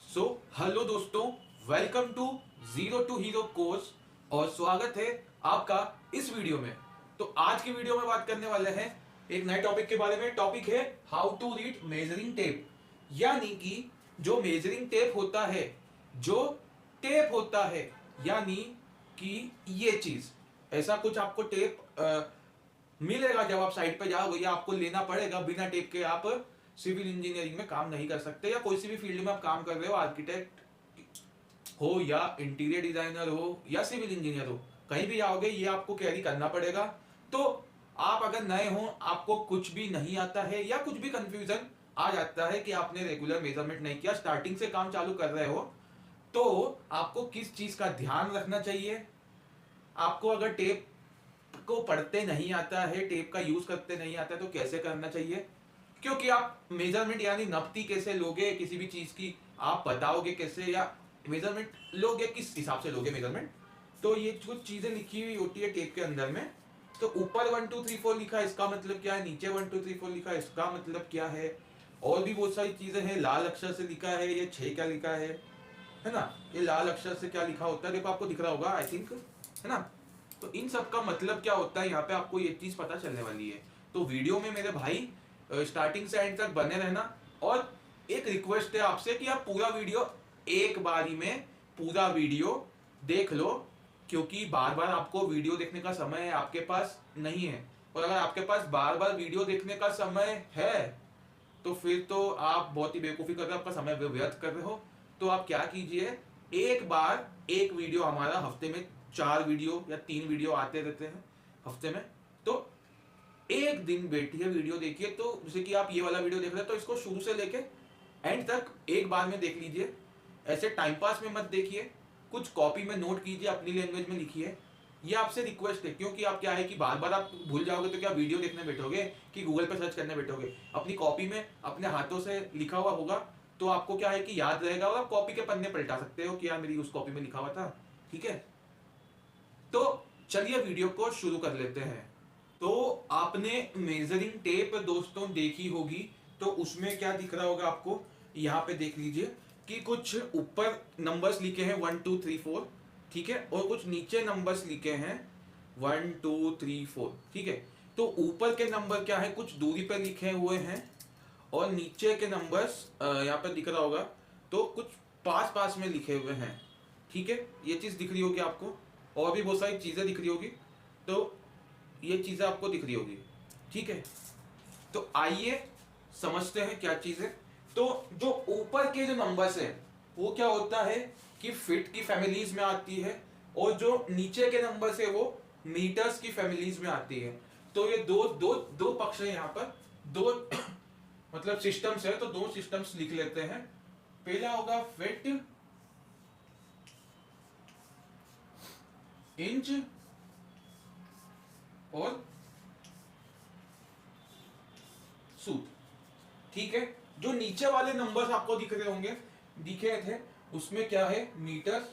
Hello दोस्तों, welcome to zero to hero course और स्वागत है आपका इस वीडियो में। तो आज की वीडियो में बात करने वाले हैं एक नए टॉपिक के बारे में। टॉपिक है how to read measuring tape, यानी कि जो मेजरिंग टेप होता है, जो टेप होता है, यानी कि ये चीज, ऐसा कुछ आपको टेप मिलेगा जब आप साइट पे जाओगे, या आपको लेना पड़ेगा। बिना टेप के आप सिविल इंजीनियरिंग में काम नहीं कर सकते, या कोई सी भी फील्ड में आप काम कर रहे हो, आर्किटेक्ट हो या इंटीरियर डिजाइनर हो या सिविल इंजीनियर हो, कहीं भी जाओगे ये आपको कैरी करना पड़ेगा। तो आप अगर नए हो, आपको कुछ भी नहीं आता है या कुछ भी कंफ्यूजन आ जाता है कि आपने रेगुलर मेजरमेंट नहीं किया, स्टार्टिंग से काम चालू कर रहे हो, तो आपको किस चीज का ध्यान रखना चाहिए। आपको अगर टेप को पढ़ते नहीं आता है, टेप का यूज करते नहीं आता है, तो कैसे करना चाहिए, क्योंकि आप मेजरमेंट यानी नपती कैसे लोगे किसी भी चीज की, आप बताओगे कैसे, या मेजरमेंट लोगे किस हिसाब से लोगे मेजरमेंट। तो ये कुछ चीजें लिखी हुई होती है टेप के अंदर में। तो ऊपर 1 2 3 4 लिखा है, इसका मतलब क्या है, नीचे 1 2 3 4 लिखा है, इसका मतलब क्या है, और भी बहुत सारी चीजें हैं। लाल अक्षर से लिखा है, ये 6 क्या लिखा है ना, ये लाल अक्षर से क्या लिखा होता है, देखो आपको दिख रहा होगा आई थिंक, है ना। तो इन सब का मतलब क्या होता है, यहाँ पे आपको ये चीज पता चलने वाली है। तो वीडियो में मेरे भाई स्टार्टिंग से एंड तक बने रहना। और एक रिक्वेस्ट है आपसे कि आप पूरा वीडियो एक बारी में पूरा वीडियो देख लो, क्योंकि बार बार आपको वीडियो देखने का समय आपके पास नहीं है। और अगर आपके पास बार बार वीडियो देखने का समय है, तो फिर तो आप बहुत ही बेवकूफ़ी कर रहे हो, आपका समय व्यर्थ कर रहे हो। तो आप क्या कीजिए, एक बार एक वीडियो, हमारा हफ्ते में 4 वीडियो या 3 वीडियो आते रहते हैं हफ्ते में, तो एक दिन बैठिए वीडियो देखिए। तो जैसे कि आप ये वाला वीडियो देख रहे हैं, तो इसको शुरू से लेके एंड तक एक बार में देख लीजिए। ऐसे टाइम पास में मत देखिए, कुछ कॉपी में नोट कीजिए, अपनी लैंग्वेज में लिखिए। ये आपसे रिक्वेस्ट है, क्योंकि आप क्या है कि बार बार आप भूल जाओगे, तो क्या वीडियो देखने बैठोगे कि गूगल पे सर्च करने बैठोगे। अपनी कॉपी में अपने हाथों से लिखा हुआ होगा, तो आपको क्या है कि याद रहेगा, और आप कॉपी के पन्ने पलटा सकते हो कि यार मेरी उस कॉपी में लिखा हुआ था। ठीक है, तो चलिए वीडियो को शुरू कर लेते हैं। तो आपने मेजरिंग टेप दोस्तों देखी होगी, तो उसमें क्या दिख रहा होगा आपको, यहाँ पे देख लीजिए कि कुछ ऊपर नंबर्स लिखे हैं 1 2 3 4, ठीक है, और कुछ नीचे नंबर्स लिखे हैं 1 2 3 4, ठीक है। तो ऊपर के नंबर क्या है, कुछ दूरी पर लिखे हुए हैं, और नीचे के नंबर्स यहाँ पे दिख रहा होगा, तो कुछ पास पास में लिखे हुए हैं। ठीक है, ये चीज़ दिख रही होगी आपको, और भी बहुत सारी चीज़ें दिख रही होगी। तो ये चीज़ें आपको दिख रही होगी, ठीक है। तो आइए समझते हैं क्या चीज़ है। तो जो ऊपर के जो नंबर्स है, वो क्या होता है कि फिट की फैमिलीज में आती है, और जो नीचे के नंबर्स है वो मीटर्स की फैमिलीज में आती है। तो ये दो दो दो पक्ष है यहाँ पर, दो मतलब सिस्टम्स है, तो दो सिस्टम्स लिख लेते हैं। पहला होगा फिट, इंच और सूत, ठीक है। जो नीचे वाले नंबर्स आपको दिख रहे होंगे, दिखे थे, उसमें क्या है, मीटर,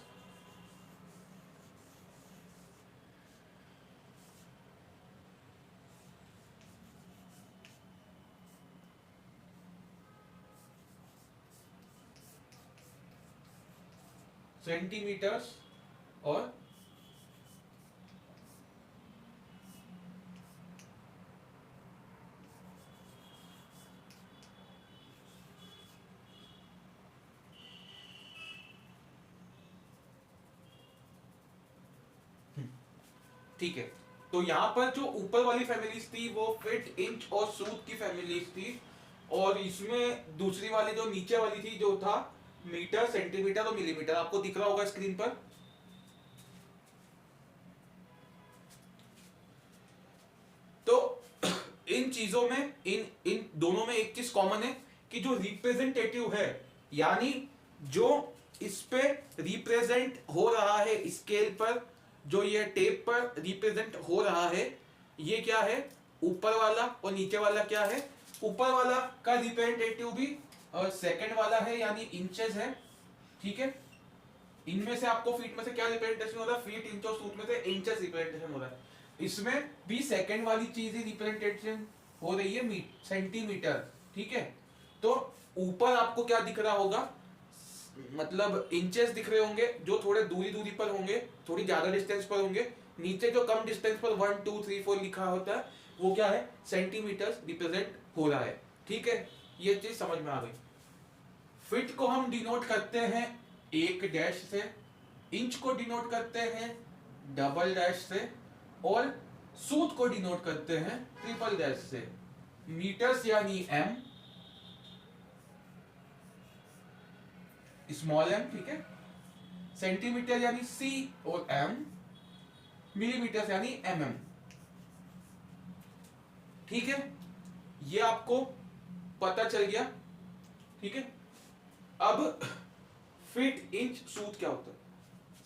सेंटीमीटर्स और ठीक है। तो यहां पर जो ऊपर वाली फैमिलीज थी वो फिट, इंच और सूत की फैमिलीज थी, और इसमें दूसरी वाली जो नीचे वाली थी, जो था मीटर, सेंटीमीटर और मिलीमीटर, आपको दिख रहा होगा स्क्रीन पर। तो इन चीजों में, इन इन दोनों में एक चीज कॉमन है कि जो रिप्रेजेंटेटिव है, यानी जो इस पे रिप्रेजेंट हो रहा है स्केल पर, जो ये टेप पर रिप्रेजेंट हो रहा है, ये क्या है, ऊपर वाला, और नीचे वाला क्या है, ऊपर वाला का रिप्रेजेंटेटिव भी और सेकंड वाला है, यानी इंचेस है, ठीक है। इनमें से आपको फीट में से क्या रिप्रेजेंटेशन हो रहा है, फीट, इंच और सूट में से इंचेस रिप्रेजेंटेशन हो रहा है। इसमें भी सेकंड वाली चीज ही रिप्रेजेंटेशन हो रही है, सेंटीमीटर, ठीक है। तो ऊपर आपको क्या दिख रहा होगा, मतलब इंचेस दिख रहे होंगे जो थोड़े दूरी दूरी पर होंगे, थोड़ी ज्यादा डिस्टेंस पर होंगे। नीचे जो कम डिस्टेंस पर 1 2 3 4 लिखा होता है वो क्या है, सेंटीमीटर रिप्रेजेंट हो रहा है। ठीक है, ये चीज समझ में आ गई। फीट को हम डिनोट करते हैं एक डैश से, इंच को डिनोट करते हैं डबल डैश से, और सूत को डिनोट करते हैं ट्रिपल डैश से। मीटर्स यानी एम, स्मॉल एम, ठीक है। सेंटीमीटर यानी सी और एम, मिलीमीटर यानी एम एम। ठीक है, ये आपको पता चल गया। ठीक है, अब फीट इंच सूत क्या होता है,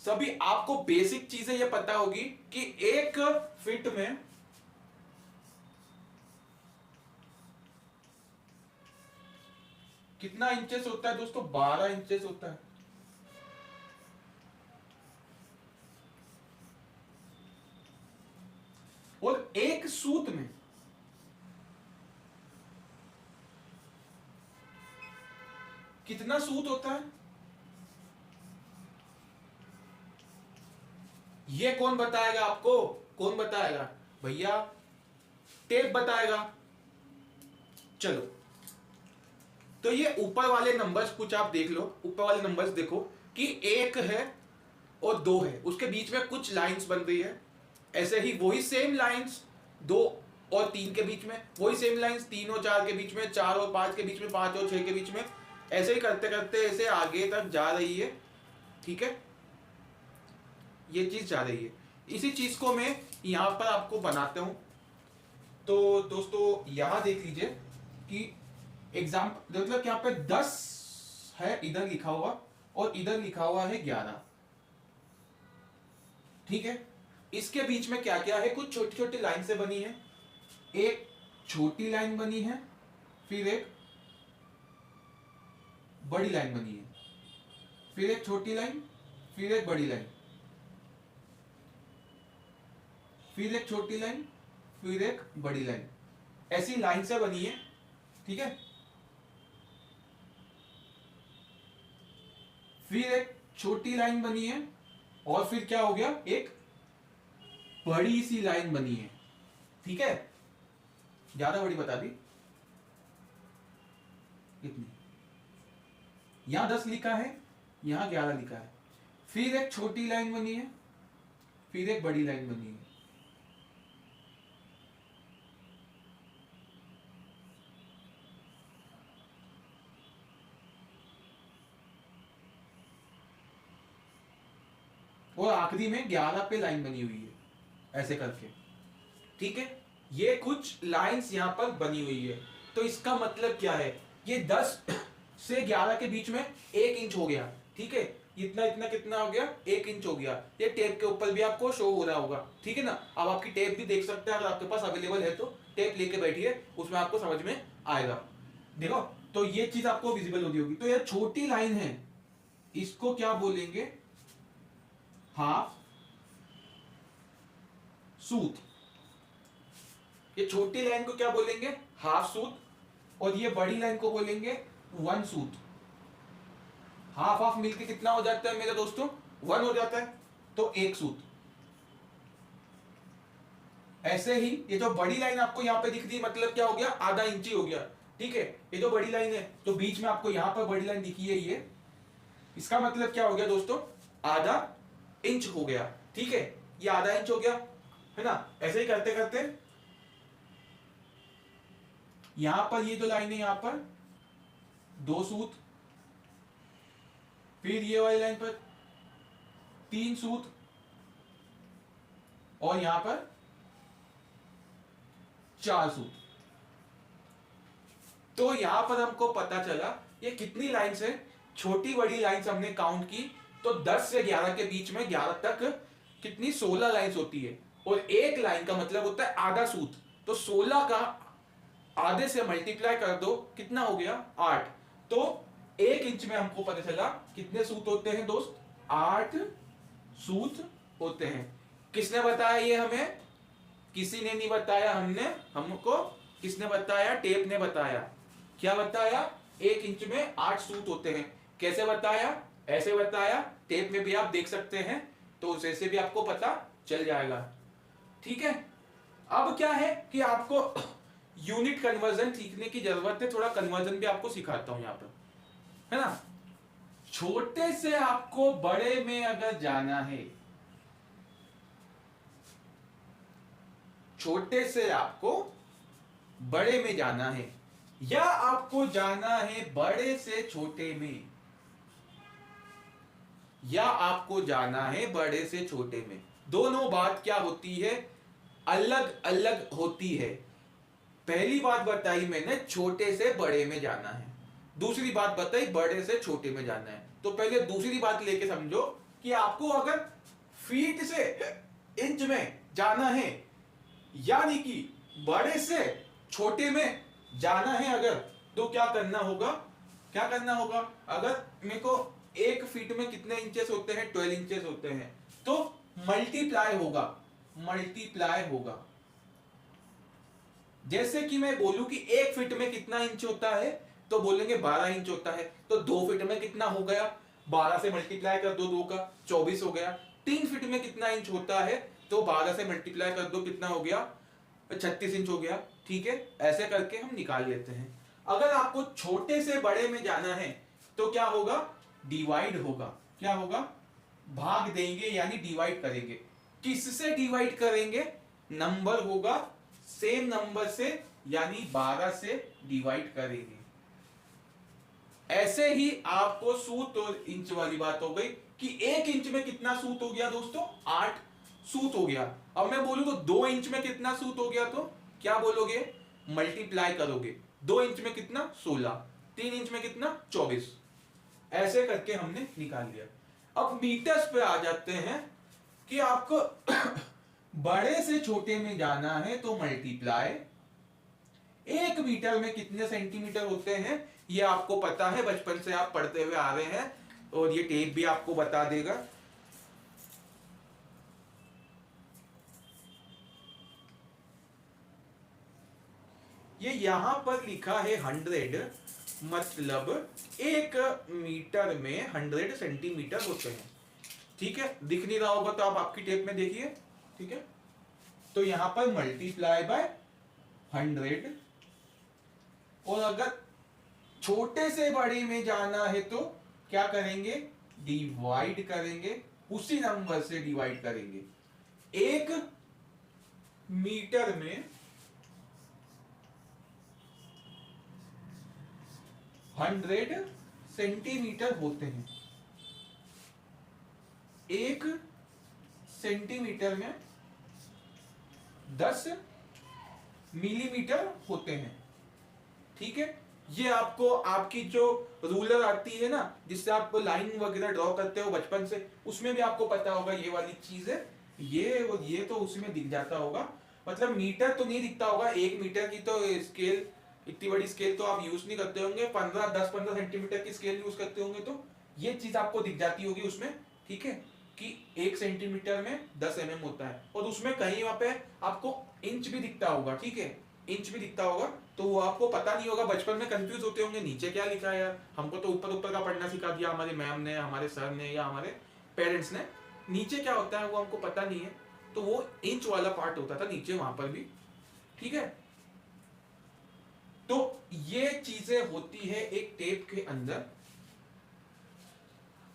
सभी आपको बेसिक चीजें ये पता होगी कि एक फीट में कितना इंचेस होता है दोस्तों, 12 इंचेस होता है। और एक सूत में कितना सूत होता है, ये कौन बताएगा आपको, कौन बताएगा भैया, टेप बताएगा। चलो, तो ये ऊपर वाले नंबर्स कुछ आप देख लो, ऊपर वाले नंबर्स देखो कि 1 है और 2 है, उसके बीच में कुछ लाइंस बन रही है। ऐसे ही वही सेम लाइंस 2 और 3 के बीच में, वही सेम लाइंस 3 और 4 के बीच में, 4 और 5 के बीच में, 5 और 6 के बीच में, ऐसे ही करते करते ऐसे आगे तक जा रही है। ठीक है, ये चीज जा रही है। इसी चीज को मैं यहां पर आपको बनाता हूं। तो दोस्तों यहां देख लीजिए कि एग्जाम्पल मतलब यहाँ पे 10 है इधर लिखा हुआ और इधर लिखा हुआ है 11। ठीक है, इसके बीच में क्या क्या है, कुछ छोटी छोटी लाइन से बनी है। एक छोटी लाइन बनी है, फिर एक बड़ी लाइन बनी है, फिर एक छोटी लाइन, फिर एक बड़ी लाइन, फिर एक छोटी लाइन, फिर एक बड़ी लाइन, ऐसी लाइन से बनी है। ठीक है, फिर एक छोटी लाइन बनी है और फिर क्या हो गया, एक बड़ी सी लाइन बनी है। ठीक है, ज्यादा बड़ी बता दी, कितनी, यहां 10 लिखा है, यहां 11 लिखा है। फिर एक छोटी लाइन बनी है, फिर एक बड़ी लाइन बनी है। और आखिरी में 11 पे लाइन बनी हुई है, ऐसे करके। ठीक है, ये कुछ लाइंस यहां पर बनी हुई है। तो इसका मतलब क्या है, ये 10 से 11 के बीच में 1 इंच हो गया। ठीक है, इतना इतना कितना हो गया, 1 इंच हो गया। ये टेप के ऊपर भी आपको शो हो रहा होगा। ठीक है ना, अब आपकी टेप भी देख सकते हैं, अगर आपके पास अवेलेबल है तो टेप लेके बैठिए, उसमें आपको समझ में आएगा। देखो, तो ये चीज आपको विजिबल होती होगी। तो ये छोटी लाइन है, इसको क्या बोलेंगे, हाफ सूत। ये छोटी लाइन को क्या बोलेंगे, हाफ सूत, और ये बड़ी लाइन को बोलेंगे 1 सूत। हाफ हाफ मिलके कितना हो जाता है मेरे दोस्तों, 1 हो जाता है, तो 1 सूत। ऐसे ही ये जो बड़ी लाइन आपको यहां पे दिख रही है, मतलब क्या हो गया, आधा इंची हो गया। ठीक है, ये जो बड़ी लाइन है, तो बीच में आपको यहां पर बड़ी लाइन दिखी है, ये इसका मतलब क्या हो गया दोस्तों, आधा इंच हो गया। ठीक है, ये आधा इंच हो गया, है ना। ऐसे ही करते करते यहां पर ये जो लाइन है, यहां पर 2 सूत, फिर ये वाली लाइन पर 3 सूत, और यहां पर 4 सूत। तो यहां पर हमको पता चला ये कितनी लाइंस है, छोटी बड़ी लाइंस हमने काउंट की, तो 10 से 11 के बीच में 11 तक कितनी, 16 लाइंस होती है। और एक लाइन का मतलब होता है आधा सूत, तो 16 का आधे से मल्टीप्लाई कर दो, कितना हो गया, 8। तो 1 इंच में हमको पता चला कितने सूत होते हैं दोस्त, 8 सूत होते हैं। किसने बताया ये हमें, किसी ने नहीं बताया, हमको किसने बताया, टेप ने बताया। क्या बताया, 1 इंच में 8 सूत होते हैं। कैसे बताया? ऐसे बताया, टेप में भी आप देख सकते हैं, तो उसे से भी आपको पता चल जाएगा। ठीक है, अब क्या है कि आपको यूनिट कन्वर्जन सीखने की जरूरत है, थोड़ा कन्वर्जन भी आपको सिखाता हूं यहां पर, है ना। छोटे से आपको बड़े में अगर जाना है, छोटे से आपको बड़े में जाना है, या आपको जाना है बड़े से छोटे में, या आपको जाना है बड़े से छोटे में, दोनों बात क्या होती है? अलग अलग होती है। पहली बात बताई मैंने छोटे से बड़े में जाना है, दूसरी बात बताई बड़े से छोटे में जाना है। तो पहले दूसरी बात लेके समझो कि आपको अगर फीट से इंच में जाना है, यानी कि बड़े से छोटे में जाना है अगर, तो क्या करना होगा? क्या करना होगा? अगर मेरे को 1 फीट में कितने इंचेस होते हैं? 12 इंचेस होते हैं, तो मल्टीप्लाई होगा, मल्टीप्लाई होगा। जैसे कि मैं बोलूं कि 1 फीट में कितना इंच होता है, तो बोलेंगे 12 इंच होता है। तो 2 फीट में कितना हो गया? 12 से मल्टीप्लाई कर दो, 2 का 24 हो गया। 3 फीट में कितना इंच होता है, तो 12 से मल्टीप्लाई कर दो, कितना हो गया? 36 इंच हो गया। ठीक है, ऐसे करके हम निकाल लेते हैं। अगर आपको छोटे से बड़े में जाना है तो क्या होगा? डिवाइड होगा। क्या होगा? भाग देंगे, यानी डिवाइड करेंगे। किससे डिवाइड करेंगे? नंबर होगा सेम नंबर से, यानी 12 से डिवाइड करेंगे। ऐसे ही आपको सूत और इंच वाली बात हो गई कि 1 इंच में कितना सूत हो गया दोस्तों? 8 सूत हो गया। अब मैं बोलूं तो 2 इंच में कितना सूत हो गया, तो क्या बोलोगे? मल्टीप्लाई करोगे। 2 इंच में कितना? 16। 3 इंच में कितना? 24। ऐसे करके हमने निकाल लिया। अब मीटर्स पे आ जाते हैं कि आपको बड़े से छोटे में जाना है, तो मल्टीप्लाई। 1 मीटर में कितने सेंटीमीटर होते हैं ये आपको पता है, बचपन से आप पढ़ते हुए आ रहे हैं, और ये टेप भी आपको बता देगा। ये यहां पर लिखा है 100, मतलब 1 मीटर में 100 सेंटीमीटर होते हैं। ठीक है, दिख नहीं रहा होगा तो आप आपकी टेप में देखिए। ठीक है, तो यहां पर मल्टीप्लाई बाय 100, और अगर छोटे से बड़े में जाना है तो क्या करेंगे? डिवाइड करेंगे, उसी नंबर से डिवाइड करेंगे। 1 मीटर में 100 सेंटीमीटर होते हैं। 1 सेंटीमीटर में 10 मिलीमीटर होते हैं। ठीक है, ये आपको आपकी जो रूलर आती है ना, जिससे आप लाइन वगैरह ड्रॉ करते हो बचपन से, उसमें भी आपको पता होगा ये वाली चीज है। ये तो उसमें दिख जाता होगा, मतलब मीटर तो नहीं दिखता होगा। 1 मीटर की तो स्केल, इतनी बड़ी स्केल तो आप यूज नहीं करते होंगे, 10-15 सेंटीमीटर की स्केल यूज करते होंगे, तो ये चीज आपको दिख जाती होगी उसमें। ठीक है, कि 1 सेंटीमीटर में 10 mm होता है, और उसमें कहीं वहां पे आपको इंच भी दिखता होगा। ठीक है, इंच भी दिखता होगा, तो वो आपको पता नहीं होगा। बचपन में कंफ्यूज होते होंगे, नीचे क्या लिखा है यार, हमको तो ऊपर ऊपर का पढ़ना सिखा दिया हमारे मैम ने, हमारे सर ने, या हमारे पेरेंट्स ने, नीचे क्या होता है वो हमको पता नहीं है। तो वो इंच वाला पार्ट होता था नीचे वहां पर भी। ठीक है, तो ये चीजें होती है एक टेप के अंदर।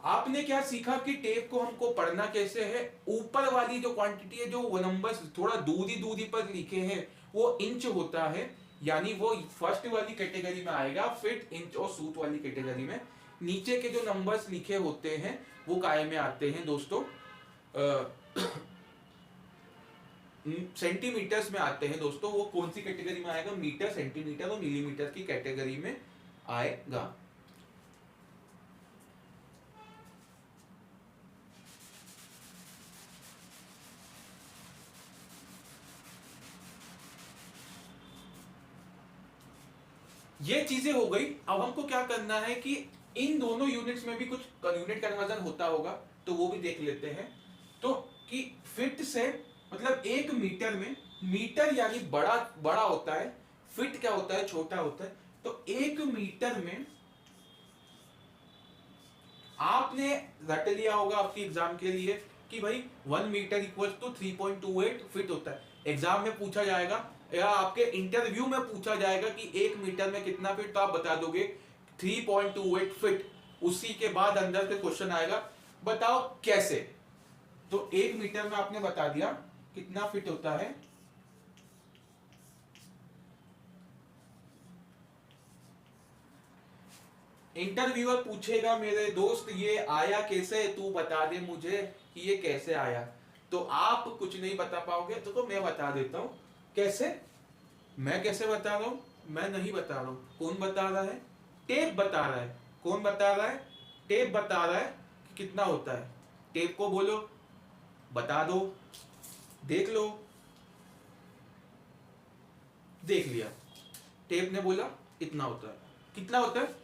आपने क्या सीखा कि टेप को हमको पढ़ना कैसे है? ऊपर वाली जो क्वांटिटी है, जो नंबर्स थोड़ा दूरी दूरी पर लिखे हैं, वो इंच होता है, यानी वो फर्स्ट वाली कैटेगरी में आएगा, फीट, इंच और सूत वाली कैटेगरी में। नीचे के जो नंबर्स लिखे होते हैं वो काय में आते हैं दोस्तों? सेंटीमीटर्स में आते हैं दोस्तों। वो कौन सी कैटेगरी में आएगा? मीटर, सेंटीमीटर और मिलीमीटर की कैटेगरी में आएगा। ये चीजें हो गई। अब हमको क्या करना है कि इन दोनों यूनिट्स में भी कुछ यूनिट कन्वर्जन होता होगा, तो वो भी देख लेते हैं। तो कि फिट से मतलब 1 मीटर में, मीटर यानी बड़ा बड़ा होता है, फिट क्या होता है? छोटा होता है। तो 1 मीटर में आपने रट लिया होगा आपकी एग्जाम के लिए कि भाई 1 मीटर इक्वल टू 3.28 फीट होता है। एग्जाम में पूछा जाएगा या आपके इंटरव्यू में पूछा जाएगा कि 1 मीटर में कितना फीट, तो आप बता दोगे 3.28 फीट। उसी के बाद अंदर से क्वेश्चन आएगा बताओ कैसे। तो 1 मीटर में आपने बता दिया कितना फीट होता है। इंटरव्यूअर पूछेगा मेरे दोस्त ये आया कैसे, तू बता दे मुझे कि ये कैसे आया। तो आप कुछ नहीं बता पाओगे तो मैं बता देता हूं कैसे। मैं कैसे बता रहा हूं, मैं नहीं बता रहा हूं। कौन बता रहा है? टेप बता रहा है। कौन बता रहा है? टेप बता रहा है कि कितना होता है। टेप को बोलो बता दो, देख लो। देख लिया, टेप ने बोला इतना होता है। कितना होता है?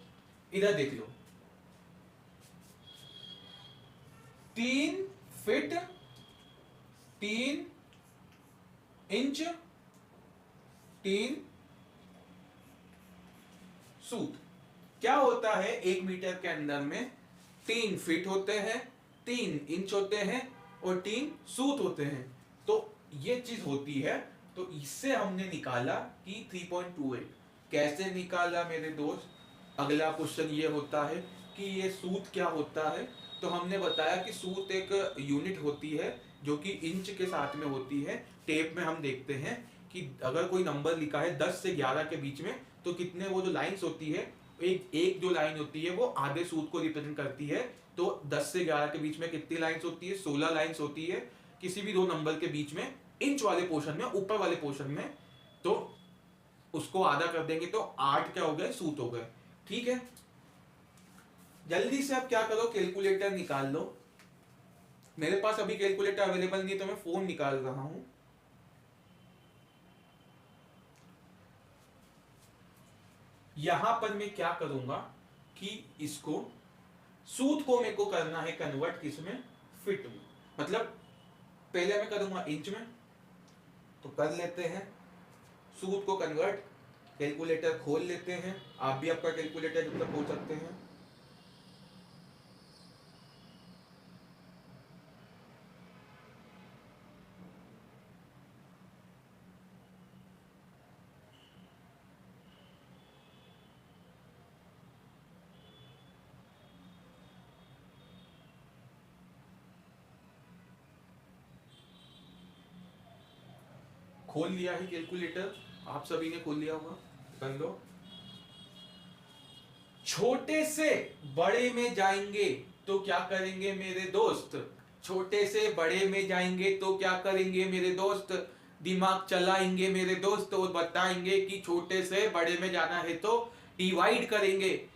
इधर देख लो, 3 फीट 3 इंच 3 सूत। क्या होता है 1 मीटर के अंदर में? 3 फीट होते हैं, 3 इंच होते हैं और 3 सूत होते हैं। तो ये चीज होती है। तो इससे हमने निकाला कि 3.28। कैसे निकाला मेरे दोस्त? अगला क्वेश्चन ये होता है कि ये सूत क्या होता है। तो हमने बताया कि सूत एक यूनिट होती है जो कि इंच के साथ में होती है। टेप में हम देखते हैं कि अगर कोई नंबर लिखा है 10 से 11 के बीच में, तो कितने वो जो लाइंस होती है, एक जो लाइन होती है वो आधे सूत को रिप्रेजेंट करती है। तो 10 से 11 के बीच में कितनी लाइंस होती है? 16 लाइंस होती है किसी भी दो नंबर के बीच में, इंच वाले पोर्शन में, ऊपर वाले पोर्शन में। तो उसको आधा कर देंगे तो 8 क्या हो गए? सूत हो गए। ठीक है, जल्दी से आप क्या करो, कैलकुलेटर निकाल लो। मेरे पास अभी कैलकुलेटर अवेलेबल नहीं है तो मैं फोन निकाल रहा हूं। यहां पर मैं क्या करूंगा कि इसको सूत को मेरे को करना है कन्वर्ट किसमें? फिट में। मतलब पहले मैं करूंगा इंच में, तो कर लेते हैं। सूत को कन्वर्ट, कैलकुलेटर खोल लेते हैं। आप भी आपका कैलकुलेटर जब तक खोल सकते हैं। खोल लिया है कैलकुलेटर, आप सभी ने खोल लिया होगा, कर लो। छोटे से बड़े में जाएंगे तो क्या करेंगे मेरे दोस्त? छोटे से बड़े में जाएंगे तो क्या करेंगे मेरे दोस्त? दिमाग चलाएंगे मेरे दोस्त और बताएंगे कि छोटे से बड़े में जाना है तो डिवाइड करेंगे।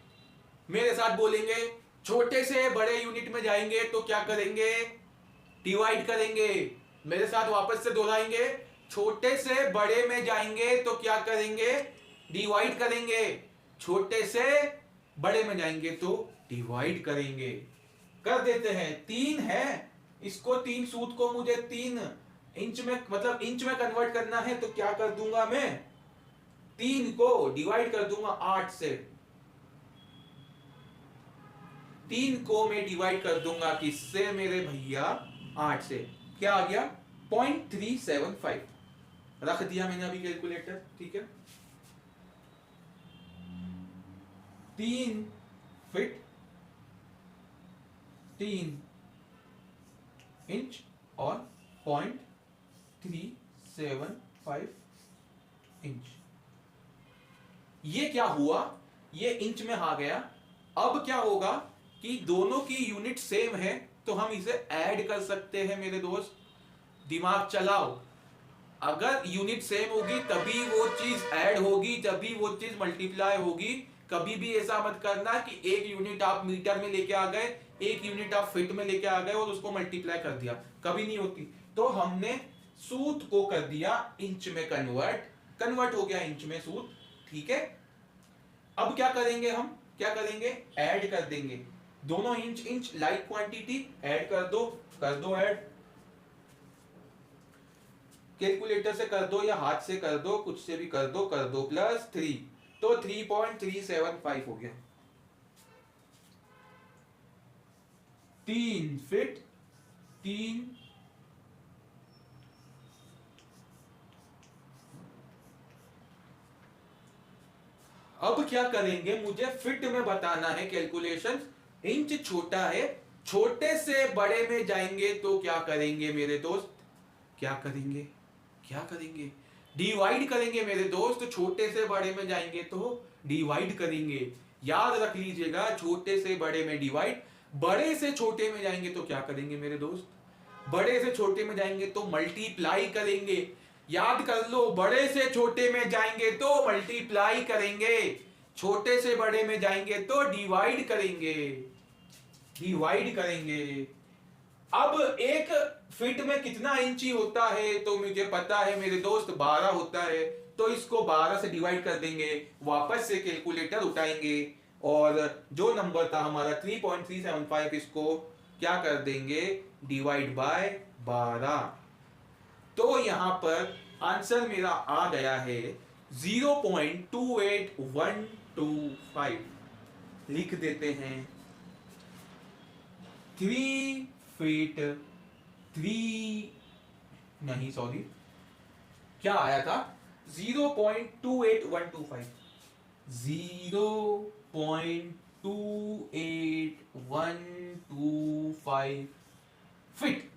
मेरे साथ बोलेंगे, छोटे से बड़े यूनिट में जाएंगे तो क्या करेंगे? डिवाइड करेंगे। मेरे साथ वापस से दोहराएंगे, छोटे से बड़े में जाएंगे तो क्या करेंगे? डिवाइड करेंगे। छोटे से बड़े में जाएंगे तो डिवाइड करेंगे। कर देते हैं। 3 है, इसको 3 सूत को मुझे 3 इंच में, मतलब इंच में कन्वर्ट करना है तो क्या कर दूंगा मैं? 3 को डिवाइड कर दूंगा 8 से। 3 को मैं डिवाइड कर दूंगा किससे मेरे भैया? 8 से। क्या आ गया? 0.375। रख दिया मैंने अभी कैलकुलेटर। ठीक है, 3 फीट 3 इंच और 0.375 इंच। ये क्या हुआ? ये इंच में आ गया। अब क्या होगा कि दोनों की यूनिट सेम है तो हम इसे ऐड कर सकते हैं मेरे दोस्त। दिमाग चलाओ। अगर यूनिट सेम होगी तभी वो चीज ऐड होगी, तभी वो चीज मल्टीप्लाई होगी। कभी भी ऐसा मत करना कि एक यूनिट आप मीटर में लेके आ गए, एक यूनिट आप फीट में लेके आ गए और उसको मल्टीप्लाई कर दिया, कभी नहीं होती। तो हमने सूत को कर दिया इंच में कन्वर्ट हो गया इंच में सूत। ठीक है, अब क्या करेंगे? हम क्या करेंगे? ऐड कर देंगे दोनों inch inch like quantity. Add कर दो ऐड। कैलकुलेटर से कर दो या हाथ से कर दो, कुछ से भी कर दो +3 तो 3.375 हो गया। 3 फीट 3 अब क्या करेंगे, मुझे फिट में बताना है कैलकुलेशन। इंच छोटा है, छोटे से बड़े में जाएंगे तो क्या करेंगे मेरे दोस्त, क्या करेंगे डिवाइड करेंगे मेरे दोस्त। छोटे से बड़े में जाएंगे तो डिवाइड करेंगे, याद रख लीजिएगा, छोटे से बड़े में डिवाइड। बड़े से छोटे में जाएंगे तो क्या करेंगे मेरे दोस्त, बड़े से छोटे में जाएंगे तो मल्टीप्लाई करेंगे। याद कर लो, बड़े से छोटे में जाएंगे तो मल्टीप्लाई करेंगे, छोटे से बड़े में जाएंगे तो डिवाइड करेंगे। अब एक फीट में कितना इंची होता है तो मुझे पता है मेरे दोस्त 12 होता है, तो इसको 12 से डिवाइड कर देंगे, वापस से कैलकुलेटर उठाएंगे और जो नंबर था हमारा 3.375 इसको क्या कर देंगे, डिवाइड बाय 12। तो यहां पर आंसर मेरा आ गया है 0.28125। लिख देते हैं 3 फीट 3 नहीं सॉरी क्या आया था 0.28125 0.28125 फिट।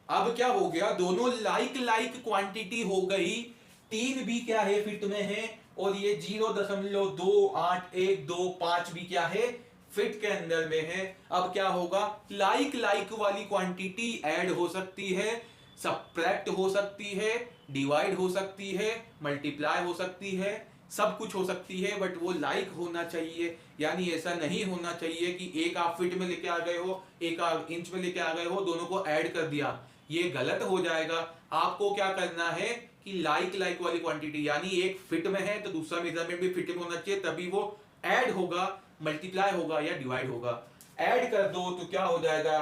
अब क्या हो गया, दोनों लाइक क्वांटिटी हो गई। 3 भी क्या है फिट में है और ये 0.2812 भी क्या है फिट के अंदर में है। अब क्या होगा, लाइक वाली क्वांटिटी ऐड हो सकती है, सबट्रैक्ट हो सकती है, डिवाइड हो सकती है, मल्टीप्लाई हो सकती है, सब कुछ हो सकती है, बट वो लाइक होना चाहिए। यानी ऐसा नहीं होना चाहिए कि एक आप फीट में लेके आ गए हो, एक आप इंच में लेके आ गए हो, दोनों को ऐड कर दिया, ये गलत हो जाएगा। आपको क्या करना है कि लाइक वाली क्वांटिटी, यानी एक फिट में है तो दूसरा मेजरमेंट भी फिट में होना चाहिए, तभी वो ऐड होगा, मल्टीप्लाई होगा या डिवाइड होगा। ऐड कर दो तो क्या हो जाएगा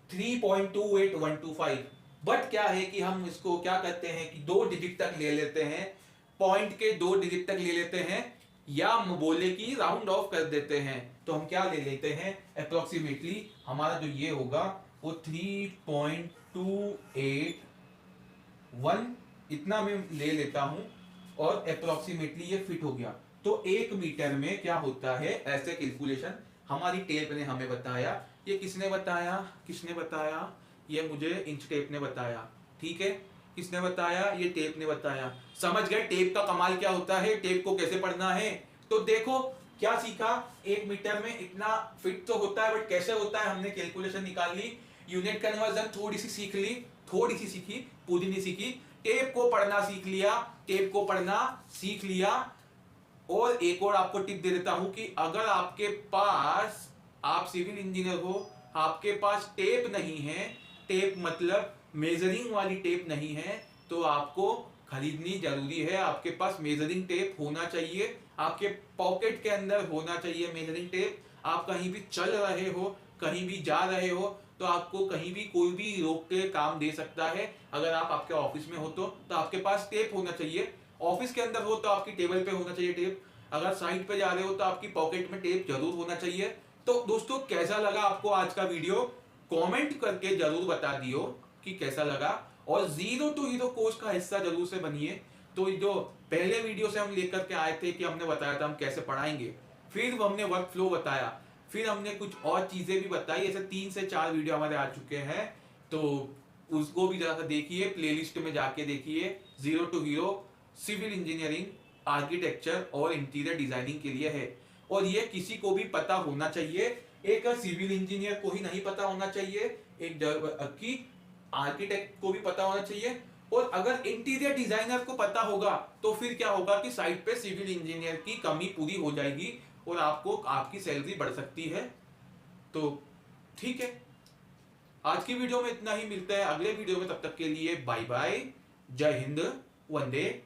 3.28125। बट क्या है कि हम इसको क्या करते हैं कि 2 डिजिट तक ले लेते हैं, पॉइंट के 2 डिजिट तक ले लेते हैं, या हम बोले कि राउंड ऑफ कर देते हैं। तो हम क्या ले लेते हैं, अप्रोक्सीमेटली हमारा जो ये होगा वो 3.281 इतना मैं ले लेता हूं और अप्रोक्सीमेटली ये फिट हो गया। तो 1 मीटर में क्या होता है, ऐसे कैलकुलेशन हमारी टेप ने हमें बताया। ये किसने बताया, ये मुझे इंच टेप ने बताया, ठीक है। किसने बताया, ये टेप ने बताया। समझ गए टेप का कमाल क्या होता है, टेप को कैसे पढ़ना है। तो देखो क्या सीखा, 1 मीटर में इतना फिट तो होता है, बट कैसे होता है हमने कैलकुलेशन निकाल ली। यूनिट कन्वर्जन थोड़ी सी सीखी, पूरी नहीं सीखी। टेप को पढ़ना सीख लिया। और एक और आपको टिप दे देता हूं कि अगर आपके पास, आप सिविल इंजीनियर हो, आपके पास टेप नहीं है, टेप मतलब मेजरिंग वाली टेप नहीं है, तो आपको खरीदनी जरूरी है। आपके पास मेजरिंग टेप होना चाहिए, आपके पॉकेट के अंदर होना चाहिए मेजरिंग टेप। आप कहीं भी चल रहे हो, कहीं भी जा रहे हो, तो आपको कहीं भी कोई भी रोक के काम दे सकता है। अगर आप आपके ऑफिस में हो तो आपके पास टेप होना चाहिए। ऑफिस के अंदर हो तो आपकी टेबल पे होना चाहिए टेप। अगर साइड पे जा रहे हो तो आपकी पॉकेट में टेप जरूर होना चाहिए। तो दोस्तों कैसा लगा आपको आज का वीडियो, कमेंट करके जरूर बता दियो कि कैसा लगा। और 0 to हीरो कोर्स का हिस्सा जरूर से बनिए। तो जो पहले वीडियो से हम लेकर के आए थे कि हमने बताया था हम कैसे पढ़ाएंगे, फिर हमने वर्क फ्लो बताया, फिर हमने कुछ और चीजें भी बताई। ऐसे 3 से 4 वीडियो हमारे आ चुके हैं, तो उसको भी जरा सा देखिए, प्लेलिस्ट में जाके देखिए। 0 to hero civil engineering, architecture और इंटीरियर डिजाइनिंग के लिए है। और ये किसी को भी पता होना चाहिए। एक सिविल इंजीनियर को ही नहीं पता होना चाहिए, एक की आर्किटेक्ट को भी पता होना चाहिए। और अगर इंटीरियर डिजाइनर को पता होगा तो फिर क्या होगा कि साइट पे सिविल इंजीनियर की कमी पूरी हो जाएगी और आपको आपकी सैलरी बढ़ सकती है। तो ठीक है, आज की वीडियो में इतना ही। मिलता है अगले वीडियो में, तब तक के लिए बाय बाय, जय हिंद, वंदे।